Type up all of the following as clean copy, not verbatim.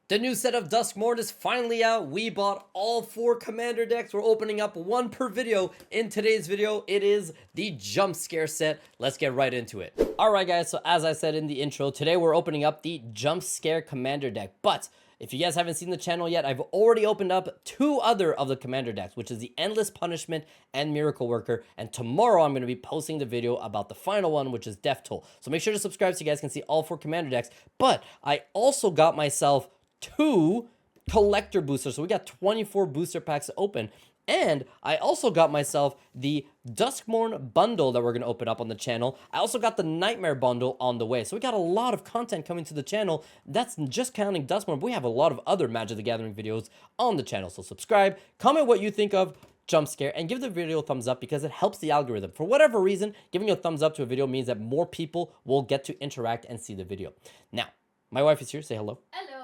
The new set of Duskmourn is finally out. We bought all 4 commander decks. We're opening up one per video. In today's video, it is the jump scare set. Let's get right into it. Alright guys, so as I said in the intro, today we're opening up the jump scare commander deck. But if you guys haven't seen the channel yet, I've already opened up 2 other of the commander decks, which is the Endless Punishment and Miracle Worker. And tomorrow I'm going to be posting the video about the final one, which is Death Toll. So make sure to subscribe so you guys can see all 4 commander decks. But I also got myself 2 collector boosters, so we got 24 booster packs to open. And I also got myself the Duskmourn bundle that we're going to open up on the channel. I also got the Nightmare bundle on the way. So we got a lot of content coming to the channel. That's just counting Duskmourn, but we have a lot of other Magic the Gathering videos on the channel. So subscribe, comment what you think of jump scare, and give the video a thumbs up because it helps the algorithm. For whatever reason, giving a thumbs up to a video means that more people will get to interact and see the video. Now, my wife is here. Say hello. Hello.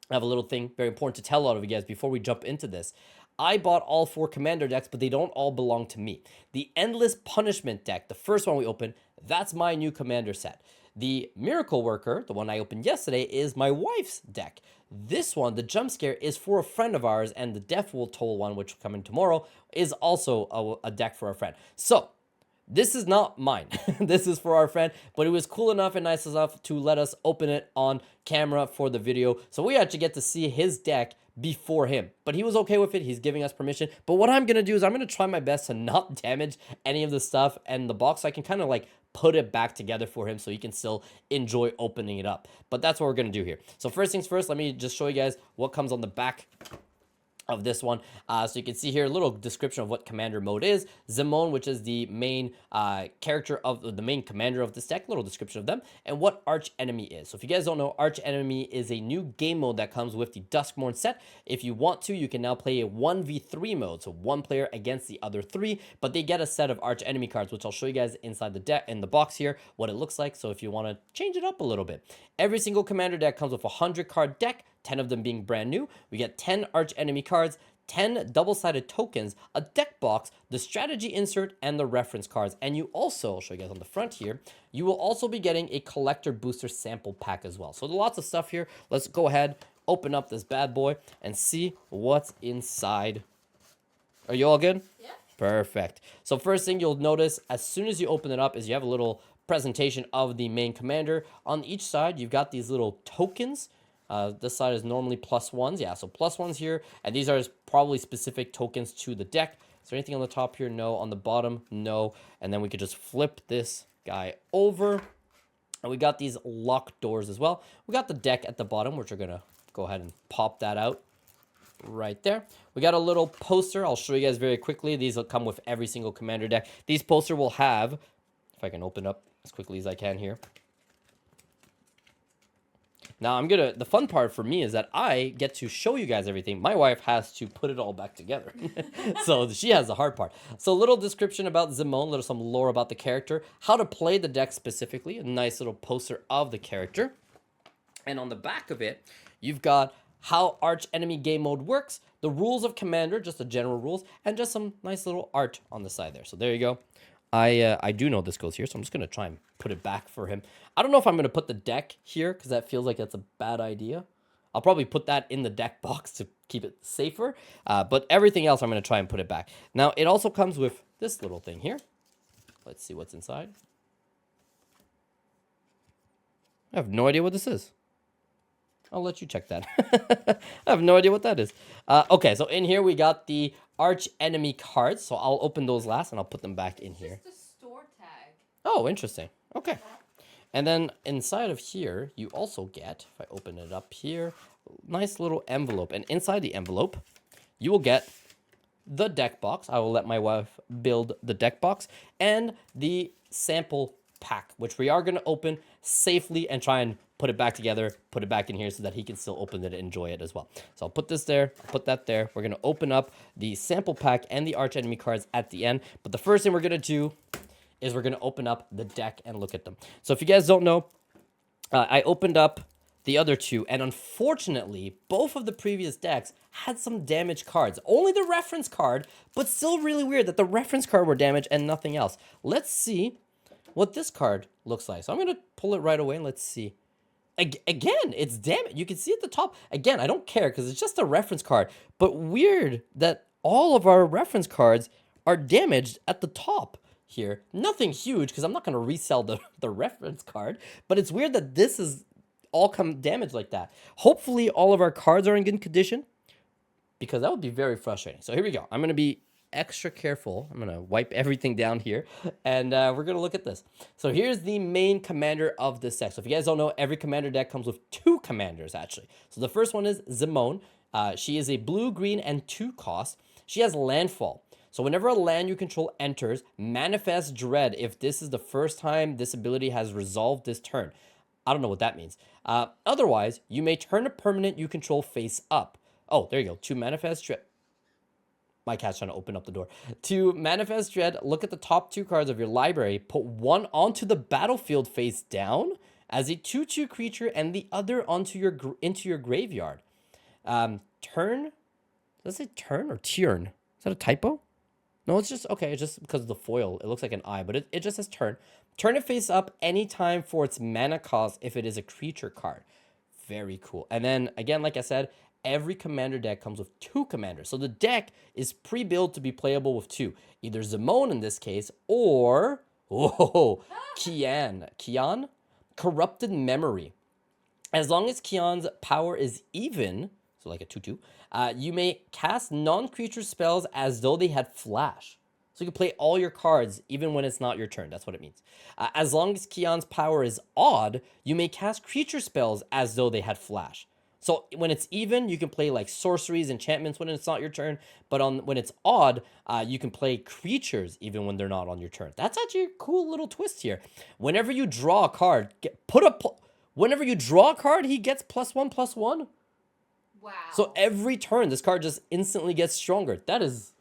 I have a little thing very important to tell all of you guys before we jump into this. I bought all 4 commander decks, but they don't all belong to me. The Endless Punishment deck, the first one we opened, that's my new commander set. The Miracle Worker, the one I opened yesterday, is my wife's deck. This one, the jump scare, is for a friend of ours, and the Death Toll one, which will come in tomorrow, is also a deck for a friend. So, this is not mine. This is for our friend, but it was cool enough and nice enough to let us open it on camera for the video. So we actually get to see his deck before him, but he was okay with it. He's giving us permission. But what I'm going to do is I'm going to try my best to not damage any of the stuff and the box, so I can kind of like put it back together for him so he can still enjoy opening it up. But that's what we're going to do here. So first things first, let me just show you guys what comes on the back of this one. So you can see here a little description of what commander mode is. Duskmourn, which is the main character of the main commander of this deck, little description of them, and what arch enemy is. So if you guys don't know, arch enemy is a new game mode that comes with the Duskmourn set. If you want to, you can now play a 1v3 mode, so 1 player against the other 3, but they get a set of arch enemy cards, which I'll show you guys inside the deck in the box here what it looks like. So if you want to change it up a little bit, every single commander deck comes with a 100 card deck, 10 of them being brand new. We get 10 arch enemy cards, 10 double-sided tokens, a deck box, the strategy insert, and the reference cards. And you also, I'll show you guys on the front here, you will also be getting a collector booster sample pack as well. So lots of stuff here. Let's go ahead, open up this bad boy, and see what's inside. Are you all good? Yeah. Perfect. So first thing you'll notice as soon as you open it up is you have a little presentation of the main commander. On each side, you've got these little tokens. This side is normally +1s. Yeah, so +1s here. And these are probably specific tokens to the deck. Is there anything on the top here? No. On the bottom? No. And then we could just flip this guy over. And we got these locked doors as well. We got the deck at the bottom, which we're going to go ahead and pop that out right there. We got a little poster. I'll show you guys very quickly. These will come with every single commander deck. These poster will have, if I can open up as quickly as I can here. Now, the fun part for me is that I get to show you guys everything. My wife has to put it all back together. So she has the hard part. So a little description about Duskmourn, some lore about the character, how to play the deck specifically, a nice little poster of the character. And on the back of it, you've got how arch enemy game mode works, the rules of commander, just the general rules, and just some nice little art on the side there. So there you go. I do know this goes here, so I'm just going to try and put it back for him. I don't know if I'm going to put the deck here, because that feels like that's a bad idea. I'll probably put that in the deck box to keep it safer, but everything else I'm going to try and put it back. Now, it also comes with this little thing here. Let's see what's inside. I have no idea what this is. I'll let you check that. I have no idea what that is. Okay, so in here we got the arch enemy cards. So I'll open those last and I'll put them back in here. Just a store tag. Oh, interesting. Okay. And then inside of here, you also get, if I open it up here, nice little envelope. And inside the envelope, you will get the deck box. I will let my wife build the deck box and the sample pack, which we are going to open safely and try and put it back together, put it back in here so that he can still open it and enjoy it as well. So I'll put this there, put that there. We're going to open up the sample pack and the arch enemy cards at the end. But the first thing we're going to do is we're going to open up the deck and look at them. So if you guys don't know, I opened up the other 2, and unfortunately, both of the previous decks had some damaged cards. Only the reference card, but still really weird that the reference card were damaged and nothing else. Let's see what this card looks like. So I'm going to pull it right away and let's see. Again, it's damage. You can see at the top. Again, I don't care because it's just a reference card. But weird that all of our reference cards are damaged at the top here. Nothing huge because I'm not going to resell the reference card. But it's weird that this is all come damaged like that. Hopefully all of our cards are in good condition because that would be very frustrating. So here we go. I'm going to be extra careful. I'm going to wipe everything down here, and we're going to look at this. So here's the main commander of this deck. So if you guys don't know, every commander deck comes with 2 commanders, actually. So the first one is Duskmourn. She is a blue, green, and 2 cost. She has landfall. So whenever a land you control enters, manifest dread if this is the first time this ability has resolved this turn. I don't know what that means. Otherwise, you may turn a permanent you control face up. Oh, there you go. To manifest dread. My cat's trying to open up the door. To manifest dread, look at the top 2 cards of your library. Put one onto the battlefield face down as a 2/2 creature, and the other onto into your graveyard. Turn. Does it say turn or turn? Is that a typo? No, it's just okay. It's just because of the foil. It looks like an eye, but it just says turn. Turn it face up anytime for its mana cost if it is a creature card. Very cool. And then again, like I said, every commander deck comes with 2 commanders. So the deck is pre-built to be playable with 2. Either Duskmourn in this case, or Kian, Corrupted Memory. As long as Kian's power is even, so like a 2/2, you may cast non-creature spells as though they had flash. So you can play all your cards even when it's not your turn. That's what it means. As long as Kian's power is odd, you may cast creature spells as though they had flash. So when it's even, you can play like sorceries, enchantments when it's not your turn. But when it's odd, you can play creatures even when they're not on your turn. That's actually a cool little twist here. Whenever you draw a card, whenever you draw a card, he gets +1/+1. Wow. So every turn, this card just instantly gets stronger. That is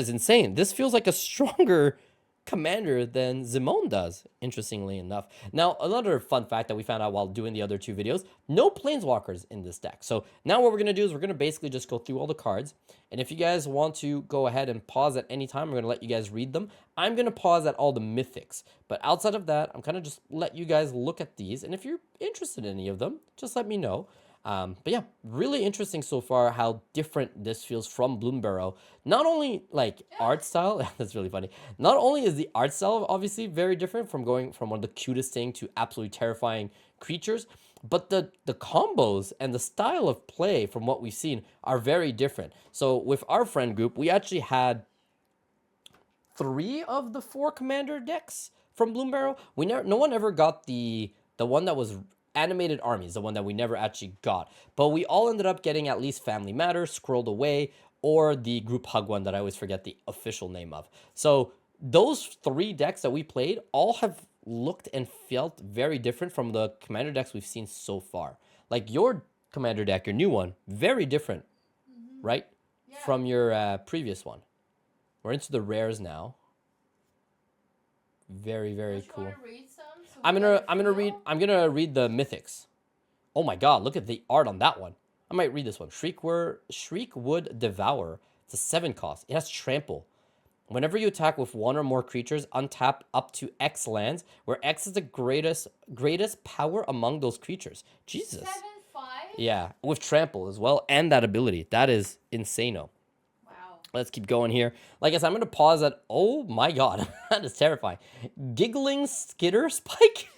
insane. This feels like a stronger commander than Duskmourn does, interestingly enough. Now, another fun fact that we found out while doing the other 2 videos, no planeswalkers in this deck. So now what we're going to do is we're going to basically just go through all the cards. And if you guys want to go ahead and pause at any time, I'm going to let you guys read them. I'm going to pause at all the mythics. But outside of that, I'm kind of just let you guys look at these. And if you're interested in any of them, just let me know. But yeah, really interesting so far how different this feels from Bloomburrow. Not only like art style, that's really funny. Not only is the art style obviously very different from going from one of the cutest thing to absolutely terrifying creatures, but the combos and the style of play from what we've seen are very different. So with our friend group, we actually had 3 of the 4 commander decks from Bloomburrow. No one ever got the one that was animated armies, the one that we never actually got. But we all ended up getting at least Family Matters, Scrolled Away, or the Group Hug one that I always forget the official name of. So those 3 decks that we played all have looked and felt very different from the commander decks we've seen so far. Like your commander deck, your new one, very different, right? Yeah. From your previous one. We're into the rares now. Very, very cool. Want to read some? So I'm gonna read the mythics. Oh my god, look at the art on that one. I might read this one. Shriekwood Devourer. It's a 7 cost. It has trample. Whenever you attack with 1 or more creatures, untap up to X lands, where X is the greatest power among those creatures. Jesus. 7/5? Yeah, with trample as well, and that ability. That is insano. Wow. Let's keep going here. Like I said, I'm going to pause at, oh my god, that is terrifying. Giggling Skitter Spike?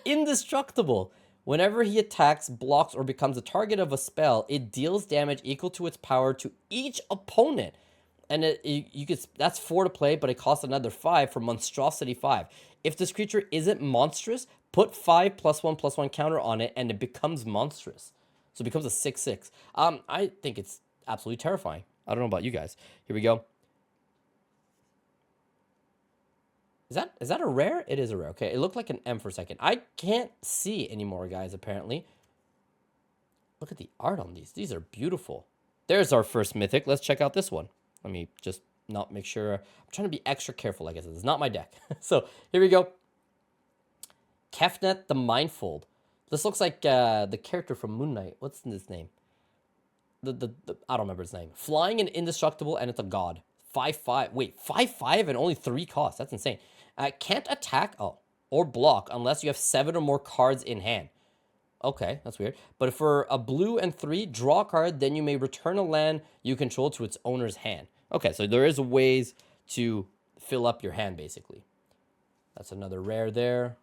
Indestructible. Whenever he attacks, blocks, or becomes the target of a spell, it deals damage equal to its power to each opponent. And that's 4 to play, but it costs another 5 for Monstrosity 5. If this creature isn't monstrous, put 5 +1/+1 counter on it, and it becomes monstrous. So it becomes a 6/6. I think it's absolutely terrifying. I don't know about you guys. Here we go. Is that a rare? It is a rare. Okay, it looked like an M for a second. I can't see anymore, guys, apparently. Look at the art on these. These are beautiful. There's our first mythic. Let's check out this one. Let me just not make sure. I'm trying to be extra careful, like I said. It's not my deck. So here we go. Kefnet the Mindfold. This looks like the character from Moon Knight. What's his name? I don't remember his name. Flying and indestructible, and it's a god. 5/5. Wait, 5/5 and only 3 costs. That's insane. Can't attack. Oh, or block unless you have 7 or more cards in hand. Okay, that's weird. But for a blue and 3, draw a card, then you may return a land you control to its owner's hand. Okay, so there is ways to fill up your hand, basically. That's another rare there.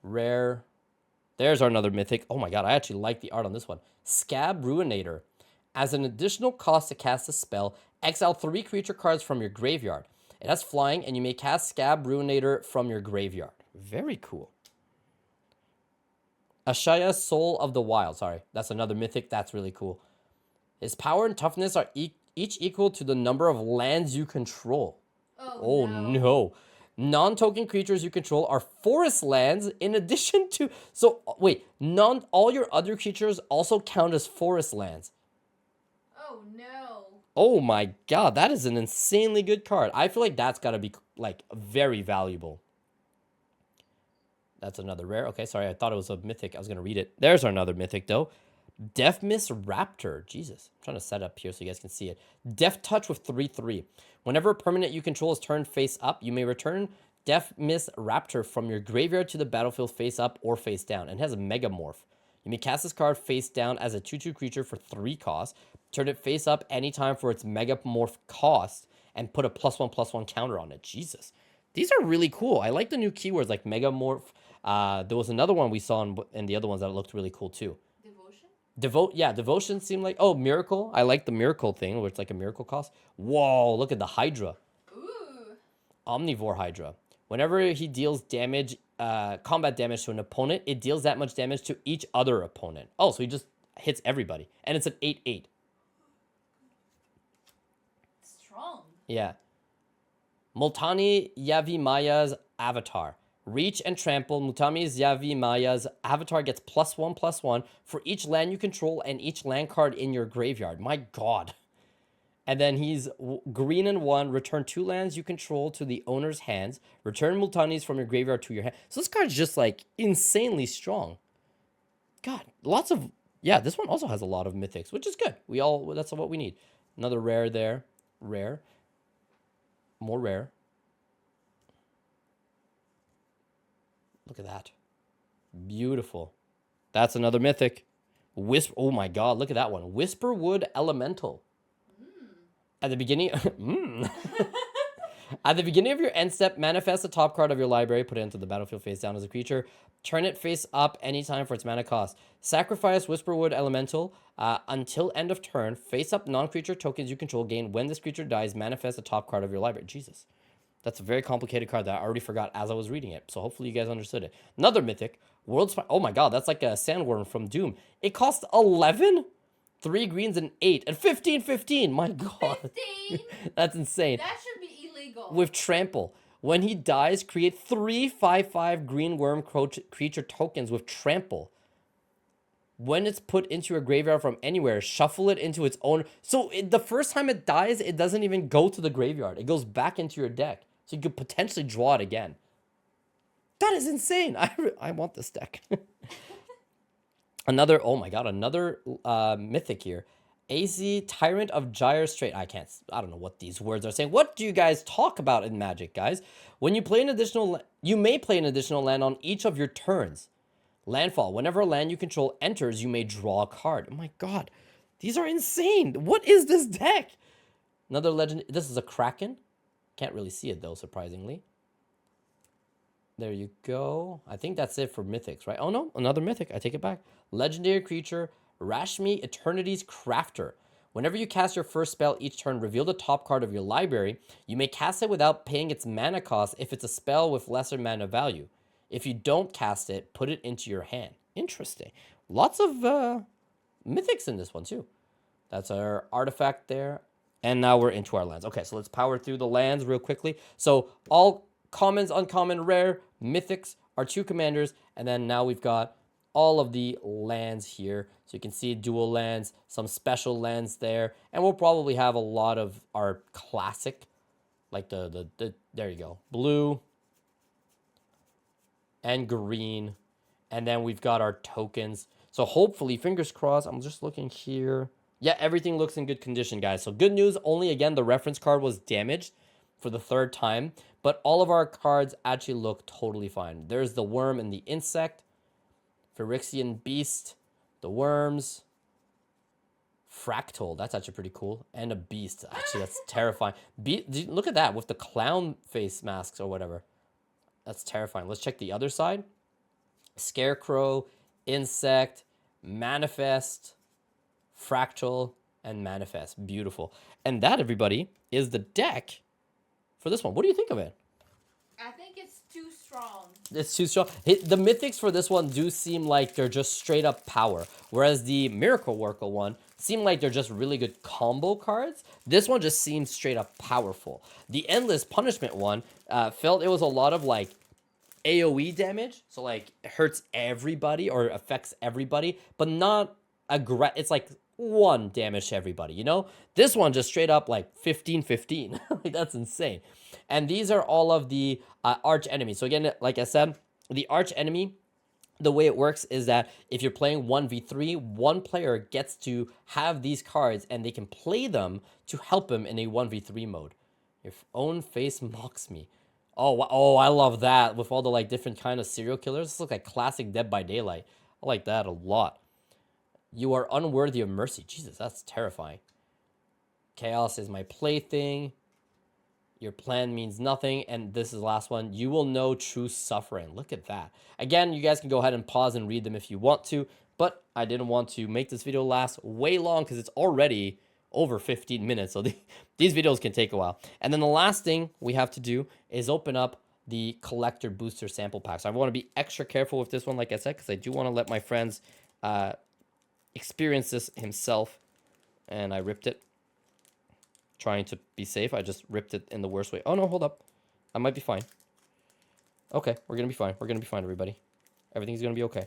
Rare. There's our another mythic. Oh my god, I actually like the art on this one. Scab Ruinator. As an additional cost to cast a spell, exile 3 creature cards from your graveyard. It has flying, and you may cast Scab Ruinator from your graveyard. Very cool. Ashaya, Soul of the Wild. Sorry, that's another mythic. That's really cool. His power and toughness are each equal to the number of lands you control. Oh No. Non-token creatures you control are forest lands in addition to... So, wait. All your other creatures also count as forest lands. Oh no. Oh my god, that is an insanely good card. I feel like that's got to be, like, very valuable. That's another rare. Okay, sorry, I thought it was a mythic. I was going to read it. There's our another mythic, though. Deathmist Raptor. Jesus. I'm trying to set up here so you guys can see it. Death Touch with 3/3. Whenever a permanent you control is turned face up, you may return Deathmist Raptor from your graveyard to the battlefield face up or face down. And it has a Megamorph. You may cast this card face down as a 2/2 creature for 3 cost. Turn it face up anytime for its Megamorph cost. And put a +1/+1 counter on it. Jesus. These are really cool. I like the new keywords like Megamorph. There was another one we saw in the other ones that looked really cool too. Devotion? Devotion seemed like... Oh, Miracle. I like the Miracle thing, where it's like a Miracle cost. Whoa, look at the Hydra. Ooh. Omnivore Hydra. Whenever he deals damage, combat damage to an opponent, it deals that much damage to each other opponent. Oh, so he just hits everybody. And it's an 8/8. Strong. Yeah. Multani Yavimaya's Avatar. Reach and trample. Mutami's Yavimaya's avatar gets +1/+1 for each land you control and each land card in your graveyard. My god. And then he's green and 1. Return 2 lands you control to the owner's hands. Return Multanis from your graveyard to your hand. So this card's just like insanely strong. God, lots of... Yeah, this one also has a lot of mythics, which is good. That's what we need. Another rare there. Rare. More rare. Look at that. Beautiful. That's another mythic. Oh my god, look at that one. Whisperwood Elemental. At the beginning... At the beginning of your end step, manifest the top card of your library, put it into the battlefield face down as a creature. Turn it face up anytime for its mana cost. Sacrifice Whisperwood Elemental until end of turn. Face up non-creature tokens you control gain. When this creature dies, manifest the top card of your library. Jesus. That's a very complicated card that I already forgot as I was reading it. So hopefully you guys understood it. Another mythic. Oh my god, that's like a sandworm from Doom. It costs 11? 3 greens and 8. And 15. My god. 15? That's insane. That should be illegal. With trample. When he dies, create 3 5/5 green worm creature tokens with trample. When it's put into your graveyard from anywhere, shuffle it into its own... So the first time it dies, it doesn't even go to the graveyard. It goes back into your deck. So you could potentially draw it again. That is insane. I want this deck. Another mythic here. AZ Tyrant of Gyre Strait. I don't know what these words are saying. What do you guys talk about in Magic, guys? When you play you may play an additional land on each of your turns. Landfall. Whenever a land you control enters, you may draw a card. Oh my god. These are insane. What is this deck? Another legend. This is a Kraken. Can't really see it though, surprisingly. There you go. I think that's it for mythics, right? Oh no, another mythic. I take it back. Legendary creature, Rashmi Eternity's Crafter. Whenever you cast your first spell each turn, reveal the top card of your library. You may cast it without paying its mana cost if it's a spell with lesser mana value. If you don't cast it, put it into your hand. Interesting. Lots of mythics in this one too. That's our artifact there. And now we're into our lands. Okay, so let's power through the lands real quickly. So all commons, uncommon, rare, mythics are 2 commanders. And then now we've got all of the lands here. So you can see dual lands, some special lands there. And we'll probably have a lot of our classic, like there you go, blue and green. And then we've got our tokens. So hopefully, fingers crossed, I'm just looking here. Yeah, everything looks in good condition, guys. So good news, only again, the reference card was damaged. for the third time, but all of our cards actually look totally fine. There's the worm and the insect, Phyrexian beast, the worms, fractal. That's actually pretty cool, and a beast. Actually, that's terrifying. Look at that with the clown face masks or whatever. That's terrifying. Let's check the other side. Scarecrow, insect, manifest, fractal, and manifest. Beautiful. And that, everybody, is the deck for this one. What do you think of it? I think it's too strong. It's too strong. The mythics for this one do seem like they're just straight up power, whereas the Miracle Worker one seem like they're just really good combo cards. This one just seems straight up powerful. The Endless Punishment one felt it was a lot of like AoE damage, so like it hurts everybody or affects everybody, but not it's like 1 damage to everybody, you know? This one just straight up like 15-15. Like, that's insane. And these are all of the arch enemies. So again, like I said, the arch enemy, the way it works is that if you're playing 1v3, one player gets to have these cards and they can play them to help him in a 1v3 mode. Your own face mocks me. Oh, I love that with all the like different kind of serial killers. This looks like classic Dead by Daylight. I like that a lot. You are unworthy of mercy. Jesus, that's terrifying. Chaos is my plaything. Your plan means nothing. And this is the last one. You will know true suffering. Look at that. Again, you guys can go ahead and pause and read them if you want to. But I didn't want to make this video last way long because it's already over 15 minutes. So these videos can take a while. And then the last thing we have to do is open up the collector booster sample pack. So I want to be extra careful with this one, like I said, because I do want to let my friends experience this himself. And I ripped it. Trying to be safe. I just ripped it in the worst way. Oh, no, hold up. I might be fine. Okay, we're going to be fine. We're going to be fine, everybody. Everything's going to be okay.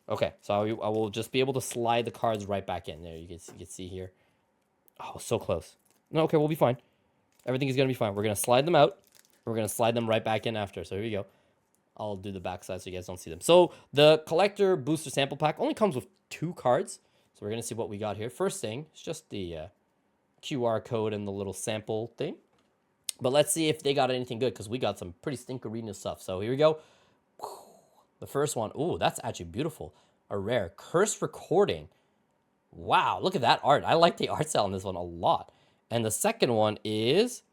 Okay, so I will just be able to slide the cards right back in. There, you can see here. Oh, so close. No, okay, we'll be fine. Everything is going to be fine. We're going to slide them out. We're going to slide them right back in after. So here we go. I'll do the backside so you guys don't see them. So the collector booster sample pack only comes with 2 cards. So we're going to see what we got here. First thing is just the QR code and the little sample thing. But let's see if they got anything good, because we got some pretty stinkerina stuff. So here we go. The first one. Ooh, that's actually beautiful. A rare. Cursed Recording. Wow, look at that art. I like the art style on this one a lot. And the second one is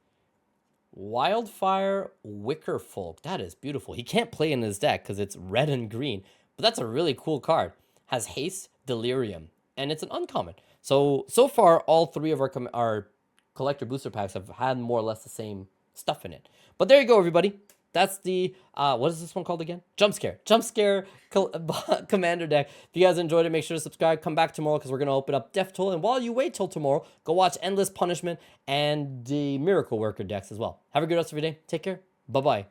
Wildfire Wicker Folk. That is beautiful. He can't play in his deck because it's red and green. But that's a really cool card. Has Haste, Delirium. And it's an uncommon. So far, all 3 of our collector booster packs have had more or less the same stuff in it. But there you go, everybody. That's the, what is this one called again? Jump Scare Commander deck. If you guys enjoyed it, make sure to subscribe. Come back tomorrow because we're going to open up Death Toll. And while you wait till tomorrow, go watch Endless Punishment and the Miracle Worker decks as well. Have a good rest of your day. Take care. Bye-bye.